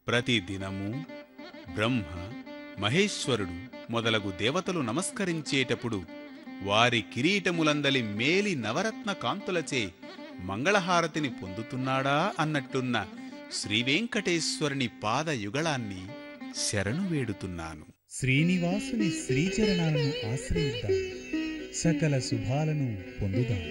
ప్రతి దినము బ్రహ్మ మహేశ్వరుడు మొదలగు దేవతలు నమస్కరించేటప్పుడు వారి కిరీటములందలి మేలి నవరత్న కాంతులచే మంగళహారతిని పొందుతున్నాడా అన్నట్టున్న శ్రీవేంకటేశ్వరుని పాదయుగళాన్ని శరణు వేడుతున్నాను. శ్రీనివాసుని శ్రీచరణాలను ఆశ్రయిద్దాం, సకల శుభాలను పొందుదాం.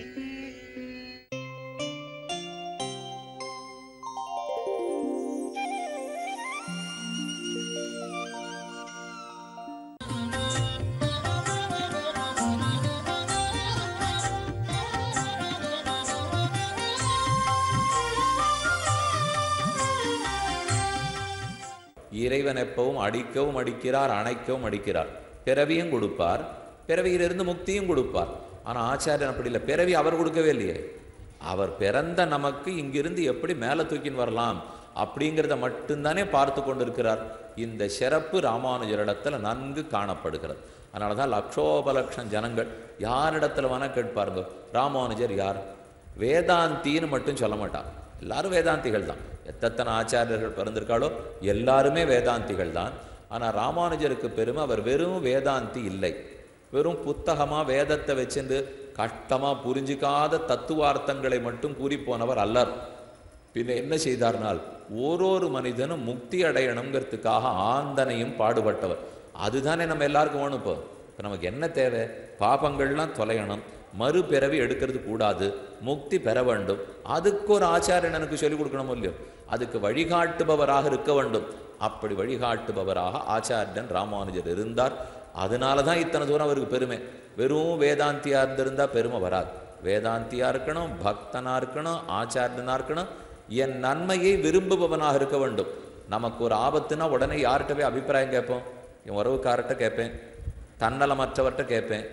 இறைவன் எப்பவும் அடிக்கவும் அடிக்கிறார், அணைக்கவும் அடிக்கிறார். பிறவியும் கொடுப்பார், பிறவியிலிருந்து முக்தியும் கொடுப்பார். ஆனால் ஆச்சாரியன் அப்படி இல்லை, பிறவி அவர் கொடுக்கவே இல்லையே. அவர் பிறந்த நமக்கு இங்கிருந்து எப்படி மேலே தூக்கின்னு வரலாம் அப்படிங்கிறத மட்டும்தானே பார்த்து கொண்டிருக்கிறார். இந்த சிறப்பு ராமானுஜரிடத்தில் நன்கு காணப்படுகிறது. அதனால தான் லட்சோபலட்சம் ஜனங்கள் யாரிடத்துல வேணால் கேட்பாருங்க, ராமானுஜர் யார்? வேதாந்தின்னு மட்டும் சொல்ல மாட்டார். எல்லாரும் வேதாந்திகள் தான். எத்தனை ஆச்சாரியர்கள் பிறந்திருக்காளோ எல்லாருமே வேதாந்திகள் தான். ஆனால் ராமானுஜருக்கு பெருமை, அவர் வெறும் வேதாந்தி இல்லை. வெறும் புத்தகமாக வேதத்தை வச்சுட்டு கஷ்டமாக புரிஞ்சிக்காத தத்துவார்த்தங்களை மட்டும் கூறி போனவர் அல்லர். பின்ன என்ன செய்தார்னால், ஓரொரு மனிதனும் முக்தி அடையணுங்கிறதுக்காக ஆந்தனையும் பாடுபட்டவர். அதுதானே நம்ம எல்லாருக்கும் வேணும். இப்போ நமக்கு என்ன தேவை? பாபங்கள்லாம் தொலையணும், மறுபிறவி எடுக்கிறது கூடாது, முக்தி பெற வேண்டும். அதுக்கு ஒரு ஆச்சாரியன் எனக்கு சொல்லிக் கொடுக்கணும் இல்லையோ, அதுக்கு வழிகாட்டுபவராக இருக்க வேண்டும். அப்படி வழிகாட்டுபவராக ஆச்சாரியன் ராமானுஜர் இருந்தார். அதனால தான் இத்தனை தூரம் அவருக்கு பெருமை. வெறும் வேதாந்தியாக இருந்திருந்தால் பெருமை வராது. வேதாந்தியாக இருக்கணும், பக்தனாக இருக்கணும், ஆச்சாரியனாக இருக்கணும், என் நன்மையை விரும்புபவனாக இருக்க வேண்டும். நமக்கு ஒரு ஆபத்துனா உடனே யார்கிட்ட போய் அபிப்பிராயம் கேட்போம்? என் உறவுக்கார்ட்ட கேட்பேன், தன்னலமற்றவர்கிட்ட கேட்பேன்,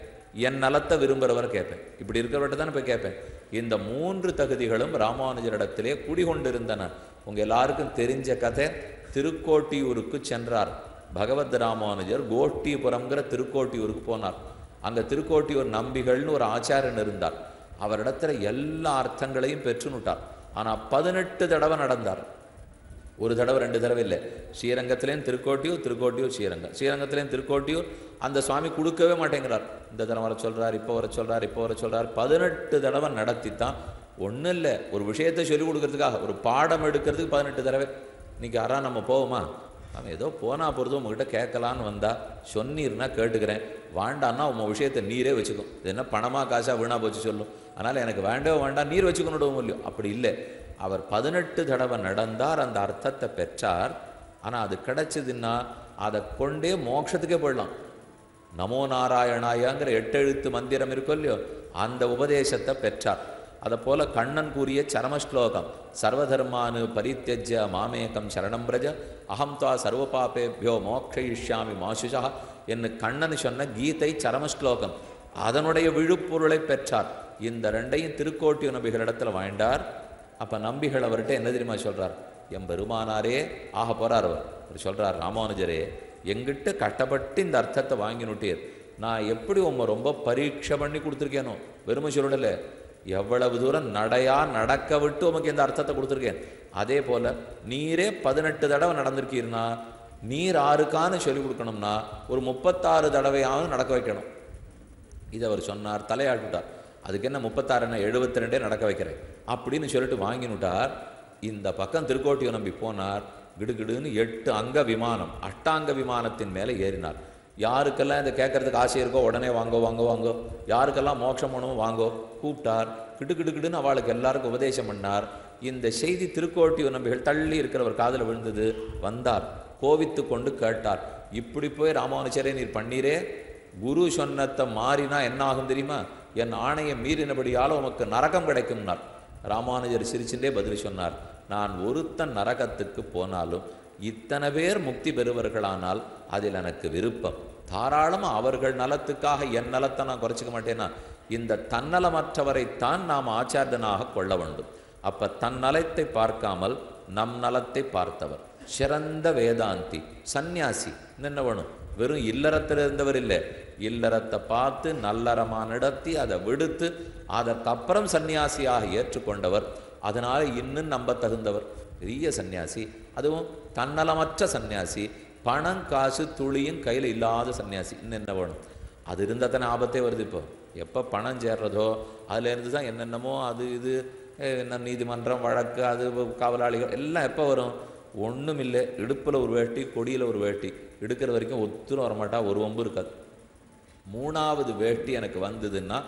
என் நலத்தை விரும்புகிறவரை கேட்பேன். இப்படி இருக்கிறவர்கிட்ட தானே போய் கேட்பேன். இந்த 3 தகுதிகளும் ராமானுஜரிடத்திலே குடிகொண்டிருந்தன. உங்கள் எல்லாருக்கும் தெரிஞ்ச கதை, திருக்கோட்டியூருக்கு சென்றார் பகவத் ராமானுஜர். கோஷ்டிபுரம்ங்கிற திருக்கோட்டியூருக்கு போனார். அங்கே திருக்கோட்டியூர் நம்பிகள்னு ஒரு ஆச்சாரியன் இருந்தார். அவரிடத்துல எல்லா அர்த்தங்களையும் பெற்றுனுட்டார். ஆனால் 18 தடவை நடந்தார். ஒரு தடவை 2 தடவை இல்லை. ஸ்ரீரங்கத்திலேயும் திருக்கோட்டியூர், திருக்கோட்டியூர் ஸ்ரீரங்கம், ஸ்ரீரங்கத்திலேயும் திருக்கோட்டியூர். அந்த சுவாமி கொடுக்கவே மாட்டேங்கிறார். இந்த தடவை வர சொல்கிறார், இப்போ வர சொல்கிறார், இப்போ வர சொல்கிறார். 18 தடவை நடத்தித்தான். ஒன்றும் இல்லை, ஒரு விஷயத்தை சொல்லிக் கொடுக்கறதுக்காக, ஒரு பாடம் எடுக்கிறதுக்கு 18 தடவை. இன்றைக்கி யாரா நம்ம போவோமா? நம்ம ஏதோ போனால் போகிறதோ உங்கள்கிட்ட கேட்கலான்னு வந்தால் சொன்னீர்னா கேட்டுக்கிறேன், வாண்டான்னா உங்கள் விஷயத்தை நீரே வச்சுக்கும். இது என்ன பணமாக காசாக வீணாக போச்சு சொல்லும். அதனால் எனக்கு வேண்டவே வேண்டாம், நீர் வச்சுக்கணும் இல்லையோ. அப்படி இல்லை, அவர் 18 தடவை நடந்தார், அந்த அர்த்தத்தை பெற்றார். ஆனால் அது கிடைச்சதுன்னா அதை கொண்டே மோட்சத்துக்கே போயிடலாம். நமோ நாராயணாயாங்கிற 8 எழுத்து மந்திரம் இருக்கும் இல்லையோ, அந்த உபதேசத்தை பெற்றார். அதை போல கண்ணன் கூறிய சரமஸ்லோகம், சர்வதர்மானு பரித்யஜ்ய மாமேகம் சரணம் பிரஜ அகம் துவா சர்வபாபேபியோ மோக்ஷயிஷ்யாமி மாசுஷா என்று கண்ணன் சொன்ன கீதை சரமஸ்லோகம், அதனுடைய விழுப்பொருளை பெற்றார். இந்த 2ஐயும் திருக்கோட்டியூர் நம்பிகளிடத்தில் வாய்ந்தார். அப்போ நம்பிகள் அவர்கிட்ட என்ன தெரியுமா சொல்கிறார்? என் பெருமானாரே ஆக போகிறார். அவர் சொல்கிறார், ராமானுஜரே, எங்கிட்ட கட்டப்பட்டு இந்த அர்த்தத்தை வாங்கினுட்டீர். நான் எப்படி உம்மை ரொம்ப பரீட்சை பண்ணி கொடுத்துருக்கேனோ, வெறுமை சொல்லலை, எவ்வளவு தூரம் நடையா நடக்க விட்டு உமக்கு இந்த அர்த்தத்தை கொடுத்துருக்கேன். அதே போல் நீரே 18 தடவை நடந்திருக்கீர்னா, நீர் ஆறுக்கான்னு சொல்லிக் கொடுக்கணும்னா ஒரு 36 தடவையாவது நடக்க வைக்கணும். இதை அவர் சொன்னார், தலையாட்டுட்டார். அதுக்கு என்ன 36 என்ன 72 நடக்க வைக்கிறேன் அப்படின்னு சொல்லிட்டு வாங்கினுட்டார். இந்த பக்கம் திருக்கோட்டியூர் நம்பி போனார். கிடுகிடுன்னு 8 அங்க விமானம், அஷ்டாங்க விமானத்தின் மேலே ஏறினார். யாருக்கெல்லாம் இதை கேட்கறதுக்கு ஆசை இருக்கோ உடனே வாங்கோ வாங்கோ வாங்கோ, யாருக்கெல்லாம் மோட்சம் பண்ணணும் வாங்கோ கூப்பிட்டார். கிடுகிடுன்னு அவளுக்கு எல்லாருக்கும் உபதேசம் பண்ணார். இந்த செய்தி திருக்கோட்டியூர் நம்பிகள் தள்ளி இருக்கிறவர் காதில் விழுந்தது. வந்தார், கோவித்து கொண்டு கேட்டார், இப்படி போய் ராமானுஜரே நீர் பண்ணீரே, குரு சொன்னத்தை மாறினா என்ன ஆகும் தெரியுமா? என் ஆணையை மீறினபடியால் உமக்கு நரகம் கிடைக்கும்னார். ராமானுஜர் சிரிச்சுட்டே பதில் சொன்னார், நான் ஒருத்தன் நரகத்துக்கு போனாலும் இத்தனை பேர் முக்தி பெறுவர்களானால் அதில் எனக்கு விருப்பம். தாராளமாக அவர்கள் நலத்துக்காக என் நலத்தை நான் குறைச்சிக்க மாட்டேன்னா. இந்த தன்னலமற்றவரைத்தான் நாம் ஆச்சாரியனாக கொள்ள வேண்டும். அப்போ தன் நலத்தை பார்க்காமல் நம் நலத்தை பார்த்தவர் சிறந்த வேதாந்தி சந்நியாசி. என்ன வேணும்? வெறும் இல்லறத்தில் இருந்தவர் இல்லை, இல்லறத்தை பார்த்து நல்லறமாக நடத்தி அதை விடுத்து அதற்கப்புறம் சன்னியாசியாக ஏற்றுக்கொண்டவர். அதனால் இன்னும் நம்ப தகுந்தவர். பெரிய சன்னியாசி, அதுவும் தன்னலமற்ற சன்னியாசி, பணம் காசு துளியும் கையில் இல்லாத சன்னியாசி. இன்னும் என்ன வேணும்? அது இருந்தால் தானே ஆபத்தே வருது. இப்போ எப்போ பணம் சேர்றதோ அதுலேருந்து தான் என்னென்னமோ அது இது என்ன நீதிமன்றம் வழக்கு அது காவலாளிகள் எல்லாம் எப்போ வரும்? ஒன்றும் இல்லை, இடுப்பில் ஒரு வேட்டி கொடியில் ஒரு வேட்டி எடுக்கிற வரைக்கும் ஒத்துரும் வரமாட்டா, ஒரு வம்பு இருக்காது. மூணாவது வேட்டி எனக்கு வந்ததுன்னா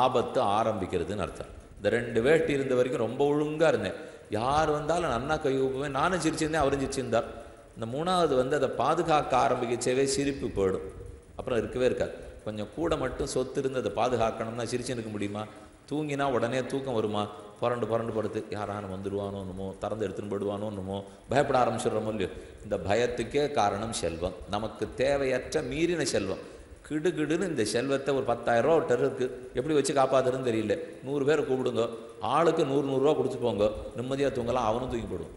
ஆபத்து ஆரம்பிக்கிறதுன்னு அர்த்தம். இந்த 2 வேட்டி இருந்த வரைக்கும் ரொம்ப ஒழுங்காக இருந்தேன். யார் வந்தாலும் நன்னா கை ஊப்புவேன், நானும் சிரிச்சிருந்தேன், அவரும் சிரிச்சிருந்தார். இந்த மூணாவது வந்து அதை பாதுகாக்க ஆரம்பிக்கச்சேவே சிரிப்பு போயிடும், அப்புறம் இருக்கவே இருக்காது. கொஞ்சம் கூட மட்டும் சொத்து இருந்து அதை பாதுகாக்கணும்னா சிரிச்சுன்னு இருக்க முடியுமா? தூங்கினா உடனே தூக்கம் வருமா? புரண்டு படுத்து யாரான வந்துடுவானோ என்னமோ, திறந்து எடுத்துன்னு போயிடுவானோ என்னமோ, பயப்பட ஆரம்பிச்சிடுறோமோ இல்லையோ. இந்த பயத்துக்கே காரணம் செல்வம், நமக்கு தேவையற்ற மீறின செல்வம். கிடுகிடுன்னு இந்த செல்வத்தை ஒரு 10,000 ரூபா ஒருத்தர் இருக்குது, எப்படி வச்சு காப்பாற்றுறதுன்னு தெரியல. 100 பேரை கூப்பிடுங்க, ஆளுக்கு 100 ரூபா கொடுத்து போங்க, நிம்மதியாக தூங்கலாம். அவனும் தூங்கி போடுவோம்.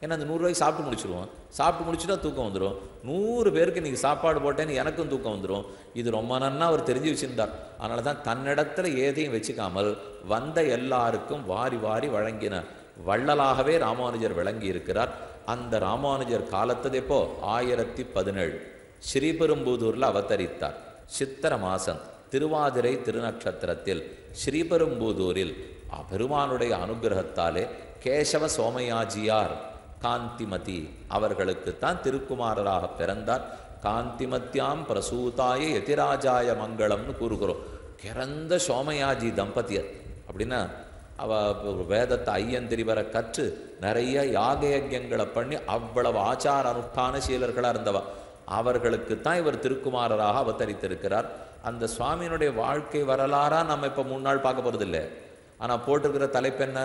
ஏன்னா அந்த 100 ரூபாய்க்கு சாப்பிட்டு முடிச்சிடுவோம். சாப்பிட்டு முடிச்சுட்டா தூக்கம் வந்துடும். 100 பேருக்கு இன்றைக்கி சாப்பாடு போட்டேன்னு எனக்கும் தூக்கம் வந்துடும். இது ரொம்ப நன்னா அவர் தெரிஞ்சு வச்சுருந்தார். அதனால தான் தன்னிடத்தில் ஏதையும் வச்சுக்காமல் வந்த எல்லாருக்கும் வாரி வாரி வழங்கின வள்ளலாகவே ராமானுஜர் விளங்கி இருக்கிறார். அந்த ராமானுஜர் காலத்தது எப்போ? 1017 ஸ்ரீபெரும்புதூரில் அவதரித்தார். சித்திர மாசம் திருவாதிரை திருநட்சத்திரத்தில் ஸ்ரீபெரும்புதூரில் பெருமானுடைய அனுகிரகத்தாலே கேசவ சோமயாஜியார் காந்திமதி அவர்களுக்குத்தான் திருக்குமாரராக பிறந்தார். காந்திமத்தியாம் பிரசூதாய யதிராஜாய மங்களம்னு கூறுகிறோம். கிறந்த சோமயாஜி தம்பதியர் அப்படின்னா வேதத்தை ஐயந்திரி வர கற்று நிறைய யாக யஜ்யங்களை பண்ணி அவ்வளவு ஆச்சார அனுஷ்டான சீலர்களாக இருந்தவா. அவர்களுக்குத்தான் இவர் திருக்குமாரராக அவதரித்திருக்கிறார். அந்த சுவாமியினுடைய வாழ்க்கை வரலாறாக நம்ம இப்போ 3 நாள் பார்க்க போகிறது இல்லை. ஆனால் போட்டிருக்கிற தலைப்பு என்ன?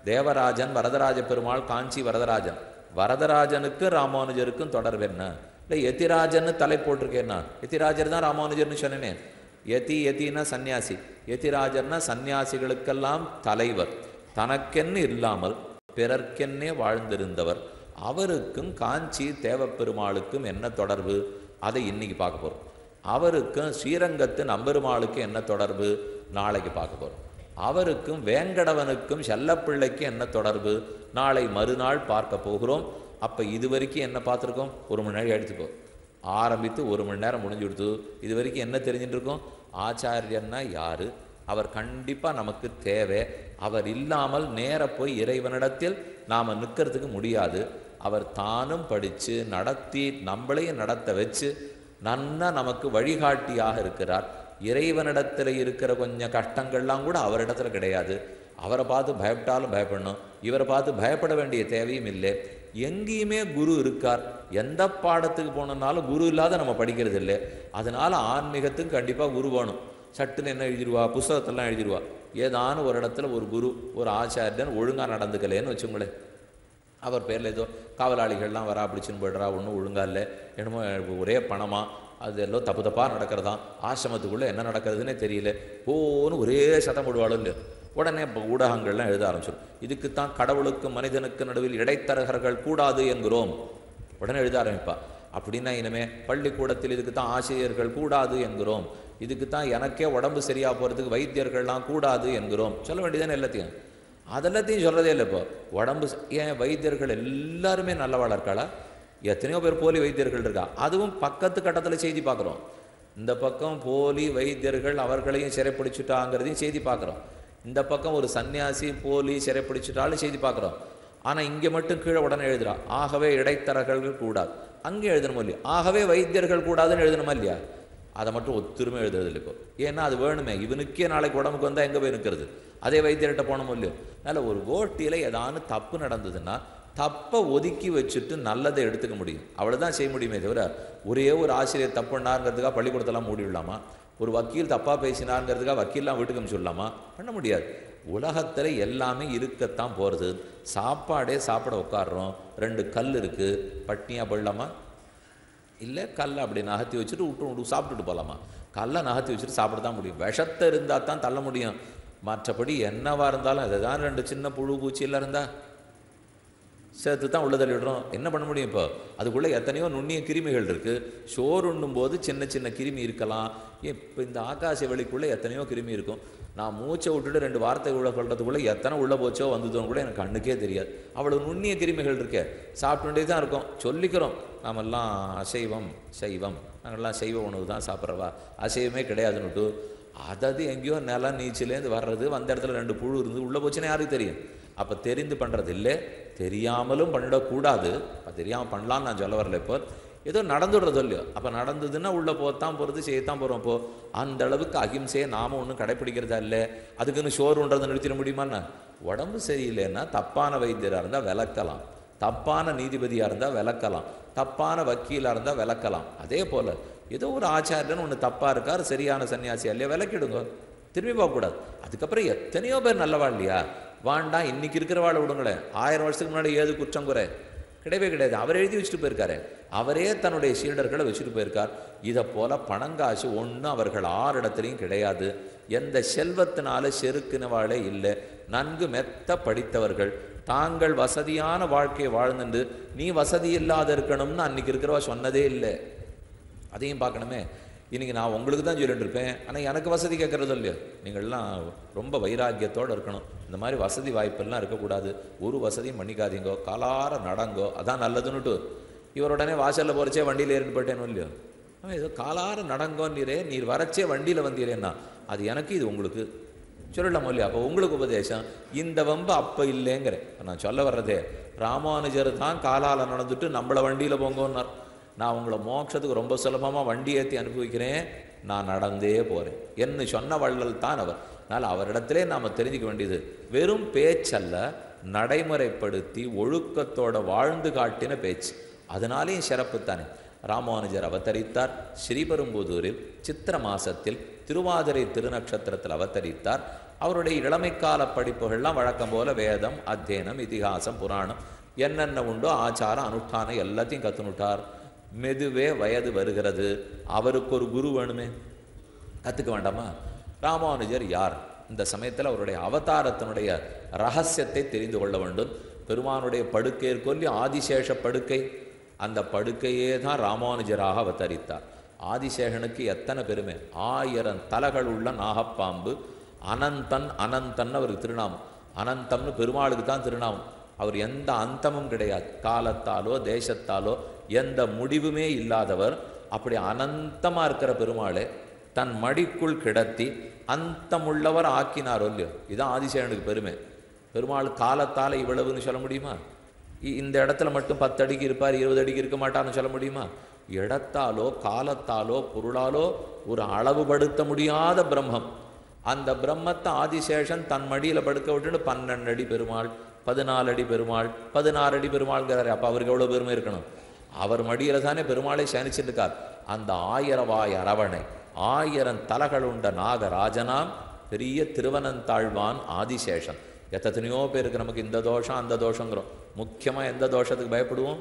தேவராஜன் வரதராஜ பெருமாள் காஞ்சி வரதராஜன். வரதராஜனுக்கு ராமானுஜருக்கும் தொடர்பு என்ன? இல்லை யதிராஜன்னு தலை போட்டிருக்கேன்னா யதிராஜர் தான் ராமானுஜர்னு சொன்னேனே. யதினா சன்னியாசி, யதிராஜர்னா சன்னியாசிகளுக்கெல்லாம் தலைவர். தனக்கென்னு இல்லாமல் பிறர்க்கென்னே வாழ்ந்திருந்தவர். அவருக்கும் காஞ்சி தேவப்பெருமாளுக்கும் என்ன தொடர்பு? அதை இன்னைக்கு பார்க்க போகிறோம். அவருக்கும் ஸ்ரீரங்கத்து நம்பெருமாளுக்கு என்ன தொடர்பு? நாளைக்கு பார்க்க போகிறோம். அவருக்கும் வேங்கடவனுக்கும் செல்லப்பிள்ளைக்கு என்ன தொடர்பு? நாளை மறுநாள் பார்க்க போகிறோம். அப்போ இது வரைக்கும் என்ன பார்த்துருக்கோம்? 1 மணி நேரம் எடுத்துக்கோ. ஆரம்பித்து 1 மணி நேரம் முடிஞ்சு கொடுத்து இது வரைக்கும் என்ன தெரிஞ்சுட்டு இருக்கோம்? ஆச்சாரியன்னா யார்? அவர் கண்டிப்பாக நமக்கு தேவை. அவர் இல்லாமல் நேர போய் இறைவனிடத்தில் நாம் நிற்கிறதுக்கு முடியாது. அவர் தானும் படித்து நடத்தி நம்மளையும் நடத்த வச்சு நன்னா நமக்கு வழிகாட்டியாக இருக்கிறார். இறைவனிடத்தில் இருக்கிற கொஞ்சம் கஷ்டங்கள்லாம் கூட அவரிடத்துல கிடையாது. அவரை பார்த்து பயப்பட்டாலும் பயப்படணும், இவரை பார்த்து பயப்பட வேண்டிய தேவையும் இல்லை. எங்கேயுமே குரு இருக்கார். எந்த பாடத்துக்கு போனோம்னாலும் குரு இல்லாத நம்ம படிக்கிறது இல்லை. அதனால் ஆன்மீகத்துக்கு கண்டிப்பாக குரு வேணும். சட்டுன்னு என்ன எழுதிடுவா, புஸ்தகத்தெல்லாம் எழுதிடுவா. ஏதான ஒரு இடத்துல ஒரு குரு ஒரு ஆச்சாரியன் ஒழுங்காக நடந்துக்கலேன்னு வச்சுங்களேன், அவர் பேரில் ஏதோ காவலாளிகள்லாம் வரா பிடிச்சின்னு போய்டுறா, ஒன்றும் ஒழுங்காக இல்லை, என்னமோ ஒரே பணமாக அது எல்லாம் தப்பு தப்பாக நடக்கிறதான், ஆசிரமத்துக்குள்ளே என்ன நடக்கிறதுனே தெரியல, ஓன்னு ஒரே சத்தம் போடுவாளும் இல்லை. உடனே இப்போ ஊடகங்கள்லாம் எழுத ஆரம்பிச்சிடும். இதுக்குத்தான் கடவுளுக்கும் மனிதனுக்கு நடுவில் இடைத்தரகர்கள் கூடாது என்கிறோம். உடனே எழுத ஆரம்பிப்பா. அப்படின்னா இனிமே பள்ளிக்கூடத்தில் இதுக்குத்தான் ஆசிரியர்கள் கூடாது என்கிறோம். இதுக்குத்தான் எனக்கே உடம்பு சரியாக போகிறதுக்கு வைத்தியர்கள்லாம் கூடாது என்கிறோம். சொல்ல வேண்டியதானே எல்லாத்தையும். அதெல்லாத்தையும் சொல்கிறதே இல்லை. இப்போ உடம்பு ஏன் வைத்தியர்கள் எல்லாருமே நல்லவாளாக இருக்காளா? எத்தனையோ பேர் போலி வைத்தியர்கள் இருக்கா. அதுவும் பக்கத்து கட்டத்தில் செய்தி பார்க்குறோம். இந்த பக்கம் போலி வைத்தியர்கள் அவர்களையும் சிறைப்பிடிச்சுட்டாங்கிறதையும் செய்தி பார்க்குறோம். இந்த பக்கம் ஒரு சன்னியாசி போலி சிறைப்பிடிச்சுட்டாலும் செய்தி பார்க்குறோம். ஆனால் இங்கே மட்டும் கீழே உடனே எழுதுறா, ஆகவே இடைத்தரகர்கள் கூடாது. அங்கே எழுதணுமோ இல்லையா? ஆகவே வைத்தியர்கள் கூடாதுன்னு எழுதணுமா இல்லையா? அதை மட்டும் ஒத்துருமே எழுதுறதில்லை இப்போ. ஏன்னா அது வேணுமே. இவனுக்கே நாளைக்கு உடம்புக்கு வந்தால் எங்கே போய் நிற்கிறது? அதே வைத்தியர்கிட்ட போனோமோ இல்லையோ. அதனால் ஒரு ஓட்டியில் ஏதானு தப்பு நடந்ததுன்னா தப்பை ஒதுக்கி வச்சுட்டு நல்லதை எடுத்துக்க முடியும். அவ்வளோதான் செய்ய முடியுமே தவிர ஒரே ஒரு ஆசிரியர் தப்பு பண்ணாருங்கிறதுக்காக பள்ளிக்கூடத்தெல்லாம் மூடிவிடலாமா? ஒரு வக்கீல் தப்பாக பேசினாருங்கிறதுக்காக வக்கீல்லாம் வீட்டுக்கு அனுப்பிச்சுடலாமா? பண்ண முடியாது. உலகத்தில் எல்லாமே இருக்கத்தான் போகிறது. சாப்பாடே சாப்பிட உட்காடுறோம், 2 கல் இருக்குது, பட்னியாக போடலாமா? இல்லை, கல்லை அப்படி நகர்த்தி வச்சுட்டு விட்டு சாப்பிட்டுட்டு போகலாமா? கல்லை நகர்த்தி வச்சுட்டு சாப்பிட தான் முடியும். விஷத்தை இருந்தால் தான் தள்ள முடியும். மற்றபடி என்னவாக இருந்தாலும் அதை தான் 2 சின்ன புழு பூச்சியெல்லாம் இருந்தால் சேர்த்து தான் உள்ள தள்ளிடுறோம். என்ன பண்ண முடியும்? இப்போ அதுக்குள்ளே எத்தனையோ நுண்ணிய கிருமிகள் இருக்குது. சோறு உண்ணும் போது சின்ன சின்ன கிருமி இருக்கலாம். இப்போ இந்த ஆகாச வெளிக்குள்ளே எத்தனையோ கிருமி இருக்கும். நான் மூச்சை விட்டுட்டு 2 வார்த்தை உள்ள சொல்கிறதுக்குள்ளே எத்தனை உள்ளே போச்சோ வந்ததோன்னு கூட எனக்கு கண்ணுக்கே தெரியாது. அவ்வளோ நுண்ணிய கிருமிகள் இருக்கே. சாப்பிட்டுட்டே தான் இருக்கோம், சொல்லிக்கிறோம் நாமெல்லாம் அசைவம் சைவம், நாங்கள்லாம் சைவ உணவு தான் சாப்பிட்றவா, அசைவமே கிடையாதுன்னுட்டு. அதாவது எங்கேயோ நிலம் நீச்சிலேருந்து வர்றது, வந்த இடத்துல 2 புழு இருந்து உள்ளே போச்சுன்னா யாருக்கு தெரியும்? அப்போ தெரிந்து பண்ணுறது இல்லை, தெரியாமலும் பண்ணிடக்கூடாது. அப்போ தெரியாமல் பண்ணலான்னு நான் சொல்ல வரல. இப்போ ஏதோ நடந்துடுறதோ இல்லையோ, அப்போ நடந்ததுன்னா உள்ளே போத்தான் போகிறது, செய்யத்தான் போகிறோம். இப்போது அந்த அளவுக்கு அகிம்சையை நாம் ஒன்றும் கடைப்பிடிக்கிறதா இல்லை. அதுக்குன்னு சோறுன்றதை நிறுத்திட முடியுமாண்ணா? உடம்பு சரியில்லைன்னா தப்பான வைத்தியராக இருந்தால் விளக்கலாம், தப்பான நீதிபதியாக இருந்தால் விளக்கலாம், தப்பான வக்கீலாக இருந்தால் விளக்கலாம். அதே போல் ஏதோ ஒரு ஆச்சாரியன்னு ஒன்று தப்பாக இருக்கார், சரியான சன்னியாசியா இல்லையா, விளக்கிடுங்க, திரும்பி போகக்கூடாது. அதுக்கப்புறம் எத்தனையோ பேர் நல்லவா இல்லையா, வாண்டாம் இன்றைக்கி இருக்கிறவாளை விடுங்களேன். 1000 வருஷத்துக்கு முன்னாடி ஏது குற்றம் குறை கிடையவே கிடையாது. அவர் எழுதி வச்சுட்டு போயிருக்காரு, அவரே தன்னுடைய சீடர்களை வச்சுட்டு போயிருக்கார். இதை போல் பணங்காசு ஒன்றும் அவர்கள் 6 இடத்துலையும் கிடையாது. எந்த செல்வத்தினால செருக்கினவாளே இல்லை. நன்கு மெத்த படித்தவர்கள், தாங்கள் வசதியான வாழ்க்கையை வாழ்ந்துட்டு நீ வசதி இல்லாத இருக்கணும்னு அன்றைக்கி இருக்கிறவா சொன்னதே இல்லை. அதையும் பார்க்கணுமே. இன்றைக்கி நான் உங்களுக்கு தான் சொல்லிட்டு இருப்பேன், ஆனால் எனக்கு வசதி கேட்குறதோ இல்லையோ. நீங்கள்லாம் ரொம்ப வைராக்கியத்தோடு இருக்கணும். இந்த மாதிரி வசதி வாய்ப்பெல்லாம் இருக்கக்கூடாது. ஒரு வசதியும் பண்ணிக்காதீங்கோ, காலார நடங்கோ, அதான் நல்லதுன்னுட்டு இவருடனே வாசலில் போகிறச்சே வண்டியில் ஏறிட்டு போயிட்டேன்னு இல்லையோ. அவன் ஏதோ காலார நடங்கோன்னீரே, நீர் வரச்சே வண்டியில் வந்தீரேன்னா அது எனக்கு, இது உங்களுக்கு சொல்லலாம் இல்லையா. அப்போ உங்களுக்கு உபதேசம். இந்த வம்பு அப்போ இல்லைங்கிறேன். நான் சொல்ல வர்றதே, ராமானுஜர் தான் காலால் நடந்துட்டு நம்மளை வண்டியில் போங்கன்னார். நான் உங்களை மோட்சத்துக்கு ரொம்ப சுலபமாக வண்டி ஏற்றி அனுபவிக்கிறேன், நான் நடந்தே போகிறேன் என்ன சொன்ன வள்ளல் தான் அவர். அதனால் அவரிடத்திலே நாம் தெரிஞ்சுக்க வேண்டியது வெறும் பேச்சல்ல, நடைமுறைப்படுத்தி ஒழுக்கத்தோட வாழ்ந்து காட்டின பேச்சு. அதனாலேயும் சிறப்பு தானே. ராமானுஜர் அவதரித்தார் ஸ்ரீபெரும்புதூரில் சித்திர மாசத்தில் திருவாதிரை திருநட்சத்திரத்தில் அவதரித்தார். அவருடைய இளமைக்கால படிப்புகள்லாம் வழக்கம் போல வேதம், அத்தியனம், இதிகாசம், புராணம் என்னென்ன உண்டோ ஆச்சாரம் அனுஷ்டானம் எல்லாத்தையும் கற்றுனுட்டார். மெதுவே வயது வருகிறது, அவருக்கு ஒரு குரு வேணுமே, கற்றுக்க வேண்டாமா? ராமானுஜர் யார்? இந்த சமயத்தில் அவருடைய அவதாரத்தினுடைய ரகசியத்தை தெரிந்து கொள்ள வேண்டும். பெருமானுடைய படுக்கை கொல்லி ஆதிசேஷ படுக்கை, அந்த படுக்கையே தான் ராமானுஜராக அவதரித்தார். ஆதிசேஷனுக்கு எத்தனை பெருமை! 1000 தலைகள் உள்ள நாகப்பாம்பு. அனந்தன், அனந்தன் அவருக்கு திருநாமம். அனந்தம்னு பெருமாளுக்கு தான் திருநாமம். அவர் எந்த அந்தமும் கிடையாது, காலத்தாலோ தேசத்தாலோ எந்த முடிவுமே இல்லாதவர். அப்படி அனந்தமாக இருக்கிற பெருமாளை தன் மடிக்குள் கிடத்தி அந்தமுள்ளவர் ஆக்கினாரோ இல்லையோ, இதுதான் ஆதிசேஷனுக்கு பெருமை. பெருமாள் காலத்தால் இவ்வளவுன்னு சொல்ல முடியுமா? இந்த இடத்துல மட்டும் 10 அடிக்கு இருப்பார், 20 அடிக்கு இருக்க மாட்டார்னு சொல்ல முடியுமா? இடத்தாலோ காலத்தாலோ பொருளாலோ ஒரு அளவுபடுத்த முடியாத பிரம்மம். அந்த பிரம்மத்தை ஆதிசேஷன் தன் மடியில் படுக்க விட்டுன்னு 12 அடி பெருமாள், 14 அடி பெருமாள், 16 அடி பெருமாள்ங்கிறாரு. அப்போ அவருக்கு எவ்வளோ பெருமை இருக்கணும்? அவர் மடியில் தானே பெருமாளை சேனிச்சிருக்கார். அந்த 1000 வாய் அரவணை, 1000 தலைகள் உண்ட நாகராஜனாம் பெரிய திருவனந்தாழ்வான் ஆதிசேஷன். எத்தனையோ பேருக்கு நமக்கு இந்த தோஷம் அந்த தோஷங்கிறோம். முக்கியமாக எந்த தோஷத்துக்கு பயப்படுவோம்?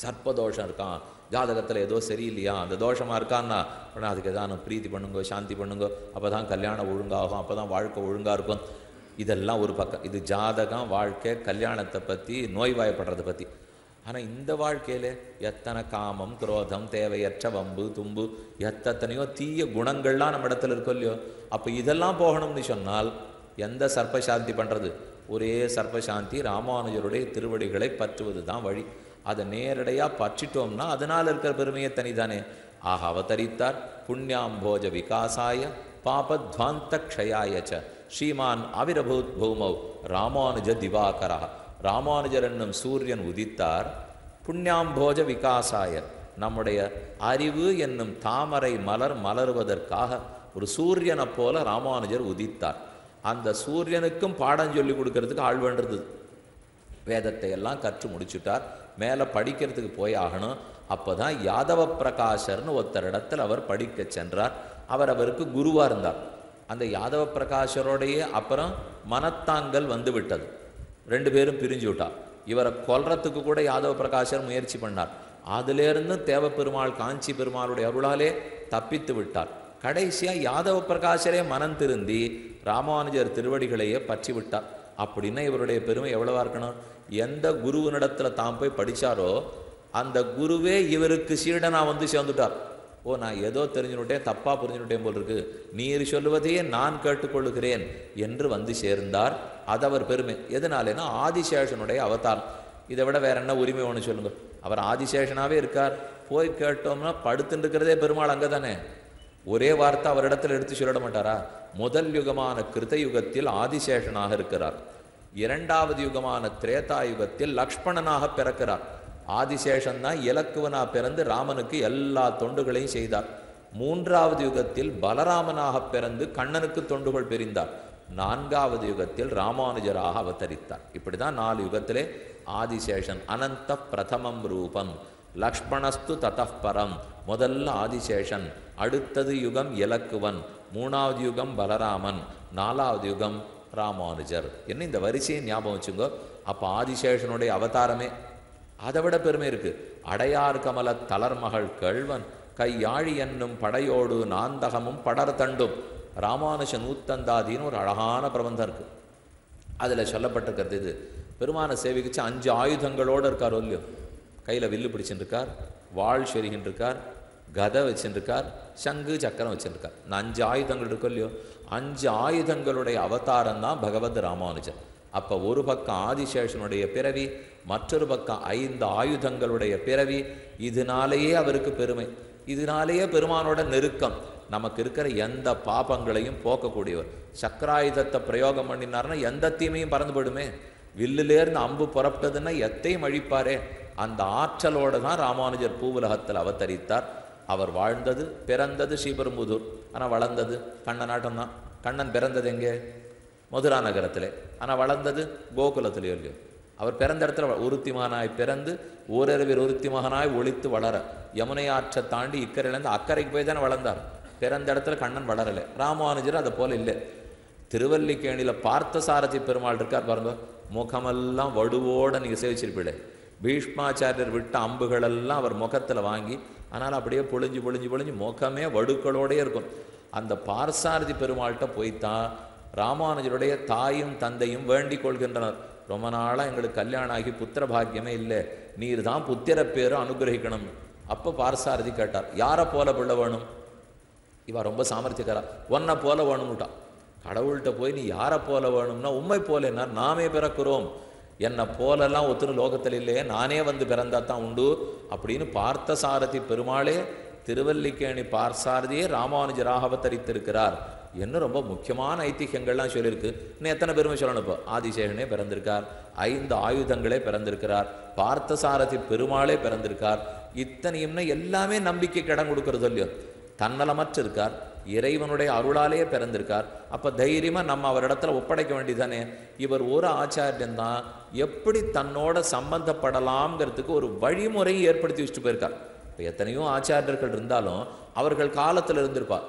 சர்ப்பதோஷம் இருக்கான், ஜாதகத்தில் ஏதோ சரியில்லையா, அந்த தோஷமாக இருக்கான்னா உடனே அதுக்கு எதாவது பிரீத்தி பண்ணுங்கோ, சாந்தி பண்ணுங்கோ, அப்போ தான் கல்யாணம் ஒழுங்காகும், அப்போ தான் வாழ்க்கை ஒழுங்காக இருக்கும். இதெல்லாம் ஒரு பக்கம். இது ஜாதகம், வாழ்க்கை, கல்யாணத்தை பற்றி, நோய்வாய்ப்படுறதை பற்றி. ஆனால் இந்த வாழ்க்கையில் எத்தனை காமம், குரோதம், தேவையற்ற வம்பு தும்பு, எத்தனையோ தீய குணங்கள்லாம் நம்ம இடத்துல இருக்கோ இல்லையோ. அப்போ இதெல்லாம் போகணும்னு சொன்னால் எந்த சர்ப்பசாந்தி பண்ணுறது? ஒரே சர்ப்பசாந்தி, ராமானுஜருடைய திருவடிகளை பற்றுவது தான் வழி. அதை நேரடியாக பற்றிட்டோம்னா அதனால் இருக்கிற பெருமையை தனிதானே. ஆக அவதரித்தார் புண்ணியாம்போஜ விகாசாய பாபத்வாந்த க்ஷயாயச்ச ஸ்ரீமான் அவிரபூத் பூமௌ ராமானுஜ திவாகரா. ராமானுஜர் என்னும் சூரியன் உதித்தார் புண்ணியாம்போஜ விகாசாய. நம்முடைய அறிவு என்னும் தாமரை மலர் மலருவதற்காக ஒரு சூரியனை போல ராமானுஜர் உதித்தார். அந்த சூரியனுக்கும் பாடம் சொல்லி கொடுக்கறதுக்கு ஆள் வேண்டது. வேதத்தை எல்லாம் கற்று முடிச்சுட்டார். மேலே படிக்கிறதுக்கு போய் ஆகணும். அப்போ தான் யாதவ பிரகாஷர்னு ஒருத்தர் இடத்தில் அவர் படிக்க சென்றார். அவருக்கு குருவாக இருந்தார். அந்த யாதவ பிரகாஷரோடையே அப்புறம் மனத்தாங்கல் வந்து விட்டது. 2 பேரும் பிரிஞ்சு விட்டார். இவரை கொல்றதுக்கு கூட யாதவ பிரகாஷர் முயற்சி பண்ணார். அதிலேருந்து தேவப்பெருமாள் காஞ்சி பெருமாளுடைய அருளாலே தப்பித்து விட்டார். கடைசியாக யாதவ பிரகாஷரே மனம் திருந்தி ராமானுஜர் திருவடிகளையே பற்றி விட்டார். அப்படின்னா இவருடைய பெருமை எவ்வளவா இருக்கணும்? எந்த குருவினிடத்தில் தாம் போய் படித்தாரோ அந்த குருவே இவருக்கு சீடனா வந்து சேர்ந்துட்டார். ஓ, நான் ஏதோ தெரிஞ்சுனுட்டேன், தப்பாக புரிஞ்சுனுட்டேன் போல் இருக்கு, நீர் சொல்லுவதையே நான் கேட்டுக்கொள்ளுகிறேன் என்று வந்து சேர்ந்தார். அது அவர் பெருமை. எதனாலேன்னா ஆதிசேஷனுடைய அவதாரம். இதை விட வேற என்ன உரிமை ஒன்று சொல்லுங்க? அவர் ஆதிசேஷனாகவே இருக்கார். போய் கேட்டோம்னா படுத்துட்டு இருக்கிறதே பெருமாள் அங்கே தானே. ஒரே வார்த்தை அவரிடத்தில் எடுத்து சொல்லிட மாட்டாரா? முதல் யுகமான கிருத யுகத்தில் ஆதிசேஷனாக இருக்கிறார். இரண்டாவது யுகமான திரேதா யுகத்தில் லக்ஷ்மணனாக பிறக்கிறார். ஆதிசேஷன் தான் இலக்குவனா பிறந்து ராமனுக்கு எல்லா தொண்டுகளையும் செய்தார். மூன்றாவது யுகத்தில் பலராமனாக பிறந்து கண்ணனுக்கு தொண்டுகள் பிரிந்தார். நான்காவது யுகத்தில் ராமானுஜராக அவதரித்தார். இப்படி தான் 4 யுகத்திலே ஆதிசேஷன். அனந்த பிரதமம் ரூபம் லக்ஷ்மணஸ்து ததப்பரம். முதல்ல ஆதிசேஷன், அடுத்தது யுகம் இலக்குவன், 3வது யுகம் பலராமன், 4வது யுகம் ராமானுஜர். என்ன இந்த வரிசையை ஞாபகம் வச்சுங்கோ. அப்போ ஆதிசேஷனுடைய அவதாரமே அதை விட பெருமை இருக்கு. அடையார் கமல தளர்மகள் கேழ்வன் கையாழி என்னும் படையோடு நாந்தகமும் படர் தண்டும். ராமானுஜ நூத்தந்தாதின்னு ஒரு அழகான பிரபந்தம் இருக்கு. அதில் சொல்லப்பட்டிருக்கிறது இது. பெருமான சேவிக்கிச்சு 5 ஆயுதங்களோடு இருக்கார். இல்லையோ, கையில் வில்லு பிடிச்சுருக்கார், வாழ் சொருகின்றிருக்கார், கதை வச்சுருக்கார், சங்கு சக்கரம் வச்சுருக்கார். இந்த 5 ஆயுதங்கள் இருக்கும் இல்லையோ, 5 ஆயுதங்களுடைய அவதாரம் தான் பகவத் ராமானுஜர். அப்போ ஒரு பக்கம் ஆதிசேஷனுடைய பிறவி, மற்றொரு பக்கம் 5 ஆயுதங்களுடைய பிறவி. இதனாலேயே அவருக்கு பெருமை, இதனாலேயே பெருமானோட நெருக்கம். நமக்கு இருக்கிற எந்த பாபங்களையும் போக்கக்கூடியவர். சக்கராயுதத்தை பிரயோகம் பண்ணினார்னா எந்த தீமையும் பறந்து போயிடுமே. வில்லுலேருந்து அம்பு புறப்பட்டதுன்னா எத்தையும் அழிப்பாரே. அந்த ஆற்றலோடு தான் ராமானுஜர் பூவுலகத்தில் அவதரித்தார். அவர் வாழ்ந்தது பிறந்தது ஸ்ரீபெரும்புதூர், ஆனால் வளர்ந்தது கண்ணனாட்டம் தான். கண்ணன் பிறந்தது எங்கே? மதுரா நகரத்தில். ஆனால் வளர்ந்தது கோகுலத்திலேயோ இல்லையோ. அவர் பிறந்த இடத்துல ஒருத்தி மகனாய் பிறந்து ஓரறிவில் ஒருத்தி மகனாய் ஒழித்து வளர யமுனை ஆற்றை தாண்டி இக்கரையிலேருந்து அக்கறைக்கு போய் தானே வளர்ந்தார். பிறந்த இடத்துல கண்ணன் வளரலை. ராமானுஜர் அதை போல இல்லை. திருவல்லிக்கேணியில் பார்த்தசாரதி பெருமாள் இருக்கார் பாருங்க. முகமெல்லாம் வடுவோடு நீங்கள் சேவிச்சிருப்பீங்களே. பீஷ்மாச்சாரியர் விட்ட அம்புகளெல்லாம் அவர் முகத்தில் வாங்கி, ஆனால் அப்படியே பொழிஞ்சு பொழிஞ்சு பொழிஞ்சு முகமே வடுக்களோடே இருக்கும். அந்த பார்சாரதி பெருமாள்கிட்ட போய்த்தான் ராமானுஜருடைய தாயும் தந்தையும் வேண்டிக் கொள்கின்றனர். ரொம்ப நாளாக எங்களுக்கு கல்யாணம் ஆகி புத்திர பாக்கியமே இல்லை, நீர் தான் புத்திர பேரும் அனுகிரகிக்கணும். அப்போ பார்சாரதி கேட்டார், யாரை போல பிள்ளை வேணும்? இவ ரொம்ப சாமர்த்தியக்காரா, ஒன்றை போல வேணும்னுட்டான். கடவுள்கிட்ட போய் நீ யாரை போல வேணும்னா உண்மை போல என்ன, நாமே பிறக்கிறோம், என்னை போலெல்லாம் ஒத்துணும் லோகத்தில் இல்லையே, நானே வந்து பிறந்தா தான் உண்டு அப்படின்னு பார்த்தசாரதி பெருமாளே திருவல்லிக்கேணி பார்சாரதியே ராமானுஜராக அவதரித்திருக்கிறார். என்ன ரொம்ப முக்கியமான ஐதிஹ்யங்கள்லாம் சொல்லியிருக்கு. இன்னும் எத்தனை பெருமை சொல்லணும்? இப்போ ஆதிசேஷனே பிறந்திருக்கார், 5 ஆயுதங்களே பிறந்திருக்கிறார், பார்த்தசாரதி பெருமாளே பிறந்திருக்கார். இத்தனையும்னா எல்லாமே நம்பிக்கைக்கு இடம் கொடுக்கறது இல்லையோ. தன்னலமற்று இருக்கார், இறைவனுடைய அருளாலேயே பிறந்திருக்கார். அப்போ தைரியமாக நம்ம அவரிடத்துல ஒப்படைக்க வேண்டியதானே. இவர் ஒரு ஆச்சாரியன் தான் எப்படி தன்னோட சம்பந்தப்படலாம்ங்கிறதுக்கு ஒரு வழிமுறையை ஏற்படுத்தி வச்சுட்டு போயிருக்கார். இப்போ எத்தனையோ ஆச்சாரியர்கள் இருந்தாலும் அவர்கள் காலத்தில் இருந்திருப்பார்.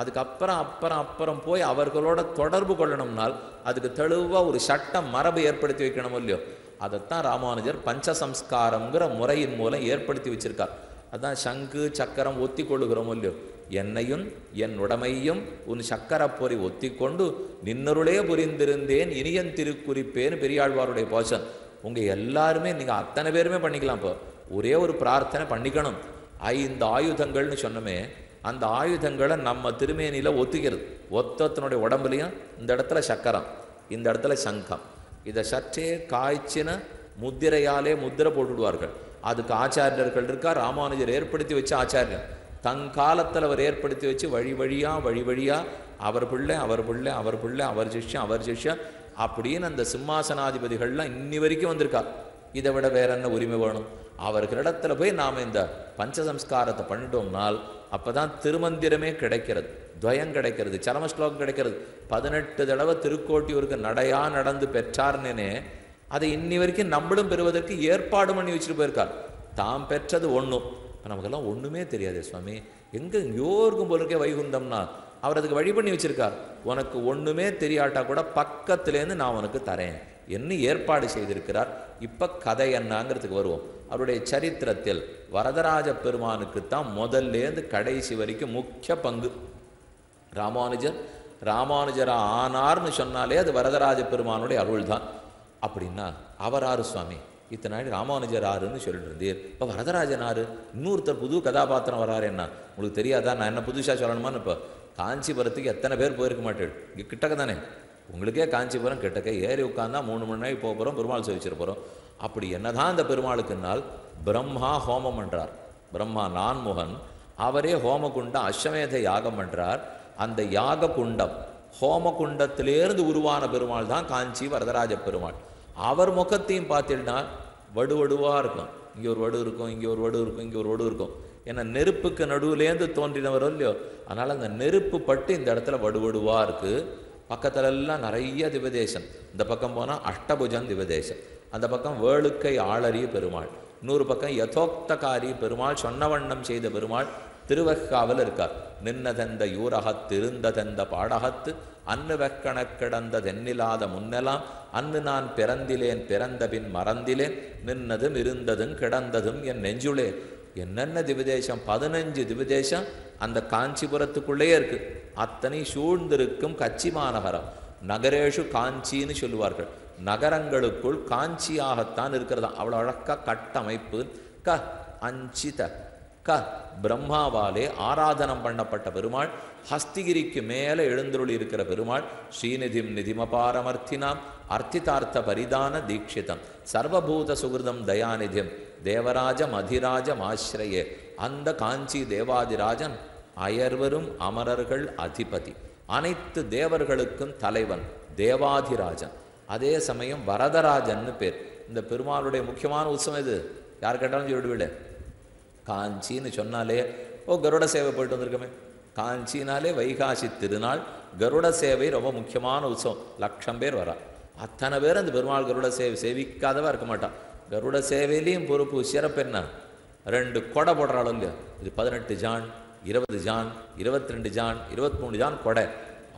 அதுக்கப்புறம் அப்புறம் போய் அவர்களோட தொடர்பு கொள்ளணும்னால் அதுக்கு தெளிவாக ஒரு சட்டம் மரபு ஏற்படுத்தி வைக்கணும் இல்லையோ. அதைத்தான் ராமானுஜர் பஞ்சசம்ஸ்காரங்கிற முறையின் மூலம் ஏற்படுத்தி வச்சிருக்கார். அதான் சங்கு சக்கரம் ஒத்தி கொள்ளுகிறோம் இல்லையோ. என்னையும் என் உடமையும் உன் சக்கரப்பொறி ஒத்தி கொண்டு நின்னருளே புரிந்திருந்தேன் இனியன் திருக்குறிப்பேன்னு பெரியாழ்வாருடைய போஷன். உங்கள் எல்லாருமே நீங்கள் அத்தனை பேருமே பண்ணிக்கலாம். இப்போ ஒரே ஒரு பிரார்த்தனை பண்ணிக்கணும். 5 ஆயுதங்கள்னு சொன்னோமே, அந்த ஆயுதங்களை நம்ம திருமேனியில் ஒத்திக்கிறது. ஒத்தத்தினுடைய உடம்புலையும் இந்த இடத்துல சக்கரம், இந்த இடத்துல சங்கம். இதை சற்றே காய்ச்சின முத்திரையாலே முத்திரை போட்டுடுவார்கள். அதுக்கு ஆச்சாரியர்கள் இருக்கா. ராமானுஜர் ஏற்படுத்தி வச்ச ஆச்சாரியர் தங்காலத்தில் அவர் ஏற்படுத்தி வச்சு வழி வழியாக அவர் பிள்ளை அவர் சிஷ்யம் அப்படின்னு அந்த சிம்மாசனாதிபதிகள்லாம் இன்னி வரைக்கும் வந்திருக்கா. இதை விட வேற என்ன உரிமை வேணும்? அவர்களிடத்துல போய் நாம் இந்த பஞ்சசம்ஸ்காரத்தை பண்ணிட்டோம்னால் அப்போ தான் திருமந்திரமே கிடைக்கிறது, துவயம் கிடைக்கிறது, சரமஸ்லோகம் கிடைக்கிறது. 18 தடவை திருக்கோட்டியூருக்கு நடையா நடந்து பெற்றார்னே அதை இன்னி வரைக்கும் நம்மளும் பெறுவதற்கு ஏற்பாடு பண்ணி வச்சுட்டு போயிருக்கார். தாம் பெற்றது ஒன்றும். இப்போ நமக்கெல்லாம் ஒன்றுமே தெரியாது சுவாமி, எங்கே யோருக்கும் போல இருக்கே வைகுந்தம்னா அவர் அதுக்கு வழி பண்ணி வச்சிருக்கார். உனக்கு ஒன்றுமே தெரியாட்டா கூட பக்கத்துலேருந்து நான் உனக்கு தரேன் என்ன ஏற்பாடு செய்திருக்கிறார். இப்போ கதை என்னங்கிறதுக்கு வருவோம். அவருடைய சரித்திரத்தில் வரதராஜ பெருமானுக்குத்தான் முதல்லேருந்து கடைசி வரைக்கும் முக்கிய பங்கு. ராமானுஜர் ராமானுஜரா ஆனார்னு சொன்னாலே அது வரதராஜ பெருமானுடைய அருள் தான். அப்படின்னா அவர் ஆறு சுவாமி, இத்தனை நாள் ராமானுஜர் ஆறுன்னு சொல்லிட்டு இருந்தீர், இப்போ வரதராஜன் ஆறு, இன்னொருத்தர் புது கதாபாத்திரம் வராரு என்ன உங்களுக்கு தெரியாதா? நான் என்ன புதுசாக சொல்லணுமான்னு? இப்போ காஞ்சிபுரத்துக்கு எத்தனை பேர் போயிருக்க மாட்டேன், இங்கே கிட்டக்க தானே, உங்களுக்கே காஞ்சிபுரம் கிட்டக்க, ஏறி உட்காந்தா 3 மணி நேரம் போக போகிறோம், பெருமாள் சேவிச்சிட போகிறோம். அப்படி என்னதான் அந்த பெருமாளுக்குன்னால் பிரம்மா ஹோமம் பண்ணுறார். பிரம்மா நான்முகன், அவரே ஹோமகுண்டம் அஸ்வமேத யாகம் பண்ணுறார். அந்த யாக குண்டம் ஹோம குண்டத்திலேருந்து உருவான பெருமாள் தான் காஞ்சி வரதராஜ பெருமாள். அவர் முகத்தையும் பார்த்தீங்கன்னா வடுவடுவாக இருக்கும், இங்கே ஒரு வடு இருக்கும், இங்கே ஒரு வடு இருக்கும், இங்கே ஒரு வடு இருக்கும். ஏன்னா நெருப்புக்கு நடுவுலேருந்து தோன்றினவரோ இல்லையோ, அதனால் அந்த நெருப்பு பட்டு இந்த இடத்துல வடுவடுவாக இருக்குது. பக்கத்துலெல்லாம் நிறைய திவதேசம், இந்த பக்கம் போனால் அஷ்டபுஜன் திவதேசம், அந்த பக்கம் வேளுக்கை ஆளறிய பெருமாள், இன்னொரு பக்கம் யதோக்தகாரி பெருமாள், சொன்னவண்ணம் செய்த பெருமாள் திருவக்காவில் இருக்கார். நின்னதெந்த யூரகத்து இருந்ததெந்த பாடகத்து அன்னு வெக்கணக் கிடந்த தென்னிலாத முன்னெல்லாம் அன்னு நான் பிறந்திலேன் பிறந்த பின் மறந்திலேன் நின்னதும் இருந்ததும் கிடந்ததும் என் நெஞ்சுளே. என்னென்ன திவதேசம், 15 திவதேசம் அந்த காஞ்சிபுரத்துக்குள்ளேயே இருக்கு. அத்தனை சூழ்ந்திருக்கும் கச்சி மாநகரம், நகரேஷு காஞ்சின்னு சொல்லுவார்கள். நகரங்களுக்குள் காஞ்சியாகத்தான் இருக்கிறதா. அவ்வளோ அழகா கட்டமைப்பு. க அஞ்சித க பிரம்மாவாலே ஆராதனம் பண்ணப்பட்ட பெருமாள், ஹஸ்திகிரிக்கு மேலே எழுந்தருளி இருக்கிற பெருமாள், ஸ்ரீநிதிம் நிதிமபாரமர்த்தினாம் அர்த்திதார்த்த பரிதான தீட்சிதம் சர்வபூத சுகிருதம் தயாநிதியம் தேவராஜம் அதிராஜம் ஆசிரியே. அந்த காஞ்சி தேவாதிராஜன் அயர்வரும் அமரர்கள் அதிபதி, அனைத்து தேவர்களுக்கும் தலைவன் தேவாதிராஜன். அதே சமயம் வரதராஜன்னு பேர். இந்த பெருமாளுடைய முக்கியமான உற்சவம் இது. யார் கேட்டாலும் சொல்லிவிடு, காஞ்சின்னு சொன்னாலே கருட சேவை போயிட்டு வந்திருக்கமே. காஞ்சினாலே வைகாசி திருநாள், கருட சேவை ரொம்ப முக்கியமான உற்சவம். 1,00,000 பேர் வரா. அத்தனை பேர் அந்த பெருமாள் கருட சேவை சேவிக்காதவா இருக்க மாட்டான். கருட சேவையிலையும் பொறுப்பு சிறப்பு என்ன, 2 கொடை போடுறாள் இல்லையா. இது 18 ஜான், 20 ஜான், 22 ஜான், 23 ஜான் கொடை.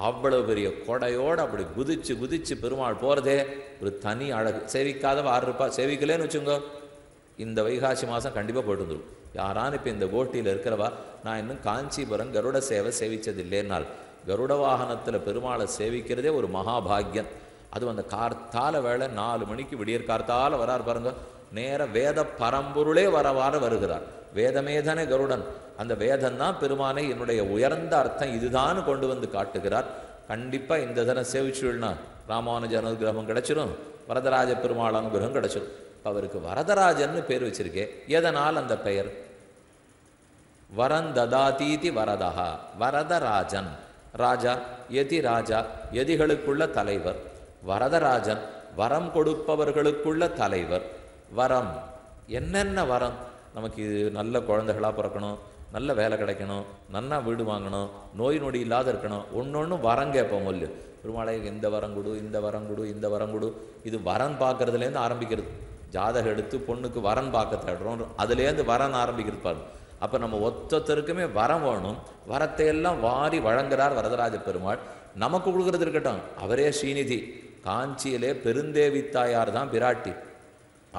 அவ்வளவு பெரிய கொடையோடு அப்படி குதிச்சு குதிச்சு பெருமாள் போகிறதே ஒரு தனி அழகு. சேவிக்காதவா 6 ரூபாய், சேவிக்கலேன்னு வச்சுங்க, இந்த வைகாசி மாதம் கண்டிப்பாக போயிட்டு வந்துடும். யாரான்னு இப்போ இந்த கோட்டியில் இருக்கிறவா, நான் இன்னும் காஞ்சிபுரம் கருட சேவை சேவிச்சதில்லைன்னால், கருட வாகனத்தில் பெருமாளை சேவிக்கிறதே ஒரு மகாபாகியன். அதுவும் அந்த கார்த்தால வேளை 4 மணிக்கு விடியற் கார்த்தால வரார் பாருங்க, நேர வேத பரம்பொருளே வரவாறு வருகிறார். வேதமேதனே கருடன், அந்த வேதம்தான் பெருமானை என்னுடைய உயர்ந்த அர்த்தம் இதுதான் கொண்டு வந்து காட்டுகிறார். கண்டிப்பாக இந்த தினம் சேவிச்சுனா ராமானுஜ அனுகிரகம் கிடைச்சிடும், வரதராஜ பெருமாள் அனுகிரகம் கிடைச்சிடும். அவருக்கு வரதராஜன்னு பேர் வச்சிருக்கேன். எதனால் அந்த பெயர்? வரந்ததாதீதி வரதஹா, வரதராஜன். ராஜா யதி, ராஜா யதிகளுக்குள்ள தலைவர். வரதராஜன் வரம் கொடுப்பவர்களுக்குள்ள தலைவர். வரம் என்னென்ன வரம்? நமக்கு நல்ல குழந்தைகளாக பிறக்கணும், நல்ல வேலை கிடைக்கணும், நல்லா வீடு வாங்கணும், நோய் நொடி இல்லாத இருக்கணும், ஒன்று வரம் கேட்போம் இல்லையோ. பெருமாளை இந்த வரம் கொடு, இந்த வரம் கொடு, இந்த வரம் கொடு. இது வரம் பார்க்கறதுலேருந்து ஆரம்பிக்கிறது. ஜாதகம் எடுத்து பொண்ணுக்கு வரன் பார்க்க தேடுறோம், அதுலேருந்து வரன் ஆரம்பிக்கிறது பாருங்க. அப்போ நம்ம ஒத்தொத்தருக்குமே வரம் வேணும். வரத்தை எல்லாம் வாரி வழங்குறார் வரதராஜ பெருமாள். நமக்கு கொடுக்குறது இருக்கட்டும், அவரே ஸ்ரீநிதி. காஞ்சியிலே பெருந்தேவி தாயார் தான் பிராட்டி.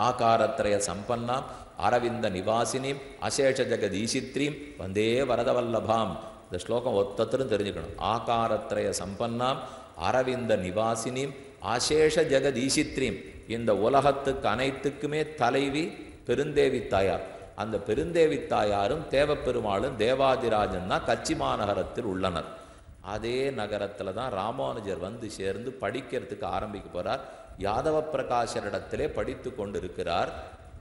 ஆகாரத்ரய சம்பன்னாம் அரவிந்த நிவாசினியும் அசேஷ ஜெகதீசித்ரீம் வந்தே வரதவல்லபாம். இந்த ஸ்லோகம் ஒத்தத்தரும் தெரிஞ்சுக்கணும். ஆகாரத்ரய சம்பன்னாம் அரவிந்த நிவாசினியும் அசேஷ ஜெகதீசித்ரீம், இந்த உலகத்துக்கு அனைத்துக்குமே தலைவி பெருந்தேவி தாயார். அந்த பெருந்தேவி தாயாரும் தேவப்பெருமாளும் தேவாதிராஜன் தான் கச்சி மாநகரத்தில் உள்ளனர். அதே நகரத்தில் தான் ராமானுஜர் வந்து சேர்ந்து படிக்கிறதுக்கு ஆரம்பிக்க போகிறார். யாதவ பிரகாஷரிடத்திலே படித்து கொண்டிருக்கிறார்.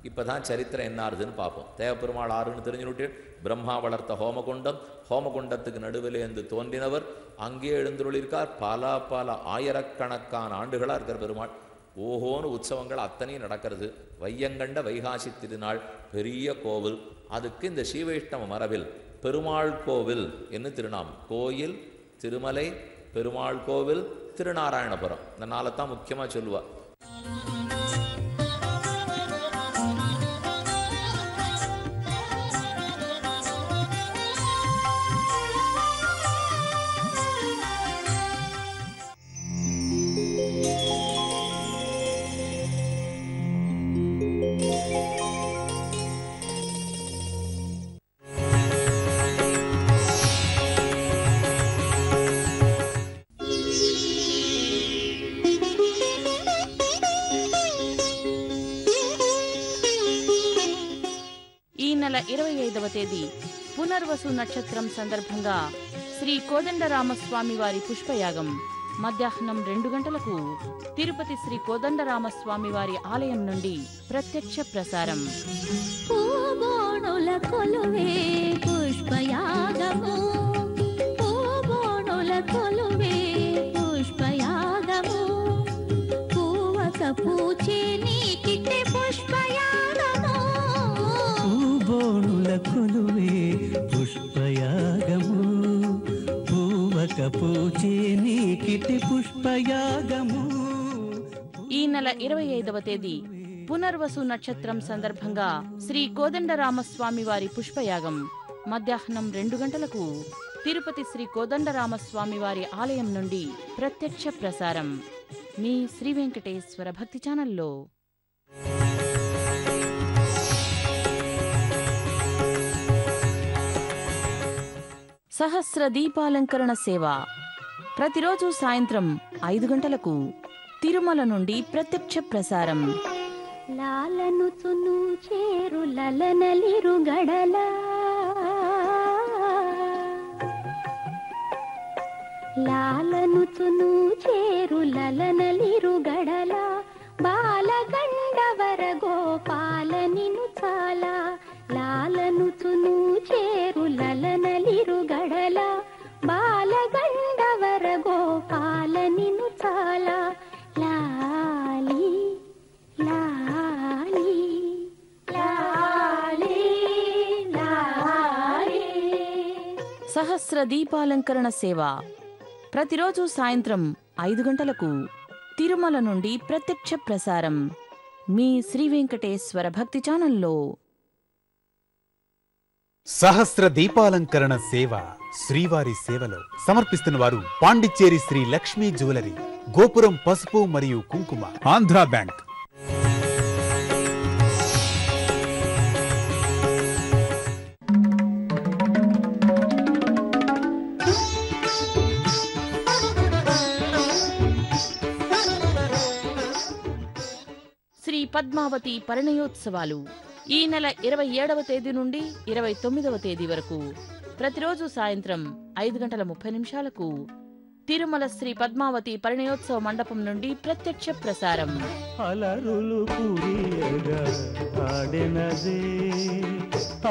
இப்போ தான் சரித்திரம் என்ன ஆறுதுன்னு பார்ப்போம். தேவப்பெருமாள் ஆறுன்னு தெரிஞ்சுட்டு, பிரம்மா வளர்த்த ஹோமகுண்டம், ஹோமகுண்டத்துக்கு நடுவிலேருந்து தோன்றினவர், அங்கே எழுந்துள்ளிருக்கார். பல பல ஆயிரக்கணக்கான ஆண்டுகளாக இருக்கிற பெருமாள். ஓஹோன்னு உற்சவங்கள் அத்தனையும் நடக்கிறது. வையங்கண்ட வைகாசி திருநாள், பெரிய கோவில். அதுக்கு இந்த ஸ்ரீவைஷ்ணவ மரபில் பெருமாள் கோவில் என்று திருநாமம். கோயில், திருமலை, பெருமாள் கோவில், திருநாராயணபுரம். இந்த நாளை தான் முக்கியமாக சொல்லுவாள். నెల 25వ తేదీ పునర్వసు నక్షత్రం సందర్భంగా శ్రీ కోదండరామస్వామి వారి పుష్పయాగం మధ్యాహ్నం 2 గంటలకు తిరుపతి శ్రీ కోదండరామస్వామి వారి ఆలయం నుండి ప్రత్యక్ష ప్రసారం. పూబోణుల కొలువే పుష్పయాగము, పూబోణుల కొలువే పుష్పయాగము, పూవక పూచే నీకిటే పుష్పయాగము, పూబోణుల కొలువే పుష్పయాగము, పూవక పూచే నీకిటే పుష్పయాగము. ఈ నెల 25వ తేదీ పునర్వసు నక్షత్రం సందర్భంగా శ్రీ కోదండరామస్వామి వారి పుష్పయాగం మధ్యాహ్నం 2 గంటలకు తిరుపతి శ్రీ కోదండరామస్వామి వారి ఆలయం నుండి ప్రత్యక్ష ప్రసారం. మీ శ్రీ వెంకటేశ్వర భక్తి ఛానల్లో. సహస్ర దీపాలంకరణ సేవ ప్రతిరోజు సాయంత్రం 5 గంటలకు తిరుమల నుండి ప్రత్యక్ష ప్రసారం. లాలనుచును చేరు లలనలిరుగడల, లాలనుచును చేరు లలనలిరుగడల, బాలగండవర గోపాల నిను చాలా, లాలనుచును చేరు లలనలిరుగడల, బాలగండవర గోపాల నిను చాలా, లాలి లాలి లాలి లాలి. సహస్ర దీపాలంకరణ సేవ ప్రతిరోజు సాయంత్రం 5 గంటలకు తిరుమల నుండి ప్రత్యక్ష ప్రసారం. మీ శ్రీ వెంకటేశ్వర భక్తి ఛానల్లో. సహస్ర దీపాలంకరణ సేవ శ్రీవారి సేవలో సమర్పిస్తున్న వారు పాండిచ్చేరి శ్రీ లక్ష్మీ జ్యువెలరీ, గోపురం పసుపు మరియు కుంకుమ, ఆంధ్రా బ్యాంక్. శ్రీ పద్మావతి పరిణయోత్సవాలు ఈ నెల 27వ తేదీ నుండి 29వ తేదీ వరకు ప్రతిరోజు సాయంత్రం 5:30 తిరుమల శ్రీ పద్మావతి పరిణయోత్సవ మండపం నుండి ప్రత్యక్ష ప్రసారం. అలరులు పురియగా ఆడెనదే,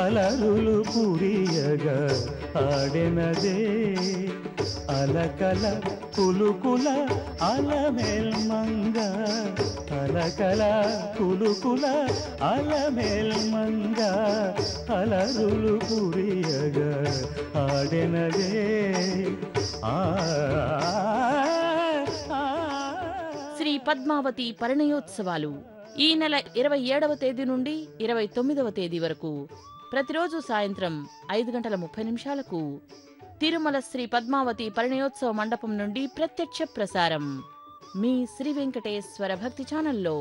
అలరులు పురియగా ఆడెనదే, అలకల కులుకుల అలమేల్మంగ, అలకల కులుకుల అలమేల్మంగ, అలరులు పురియగా ఆడెనదే. శ్రీ పద్మావతి పరిణయోత్సవాలు ఈ నెల 27వ తేదీ నుండి 29వ తేదీ వరకు ప్రతిరోజు సాయంత్రం 5:30 తిరుమల శ్రీ పద్మావతి పరిణయోత్సవ మండపం నుండి ప్రత్యక్ష ప్రసారం. మీ శ్రీ వెంకటేశ్వర భక్తి ఛానల్లో.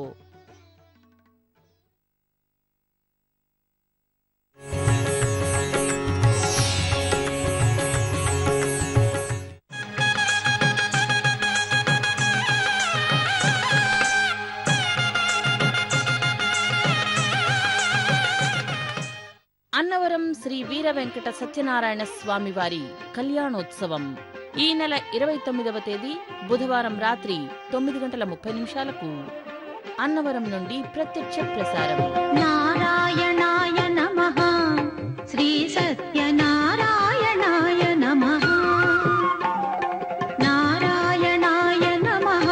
అన్నవరం శ్రీ వీర వెంకట సత్యనారాయణ స్వామి వారి కళ్యాణోత్సవం ఈ నెల 29వ తేదీ బుధవారం రాత్రి 9:30 అన్నవరం నుండి ప్రత్యక్ష ప్రసారం. నారాయణాయ నమః, శ్రీ సత్యనారాయణాయ నమః, నారాయణాయ నమః,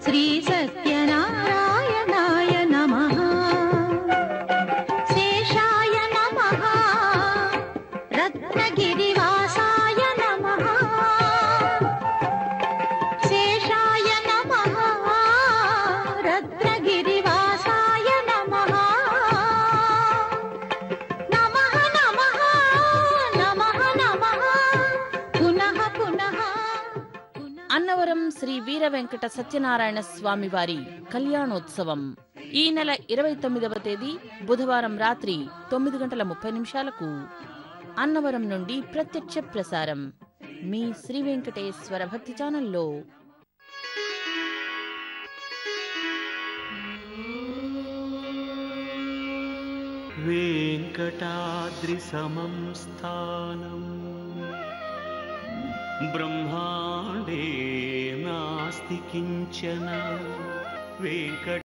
శ్రీ సత్యనారాయణాయ నమః, శేషాయ నమః, రత్నగిరివాసాయ నమః, శేషాయ నమః, రత్నగిరివాసాయ నమః, నమః నమః నమః నమః, పునః పునః. అన్నవరం శ్రీ వీర వెంకట సత్యనారాయణ స్వామి వారి కళ్యాణోత్సవం ఈ నెల 29వ తేదీ బుధవారం రాత్రి 9:30 అన్నవరం నుండి ప్రత్యక్ష ప్రసారం. మీ శ్రీ వెంకటేశ్వర భక్తి ఛానల్లో. वेङ्कटाद्रिसमं स्थानं ब्रह्माण्डे नास्ति किञ्चन वेङ्कट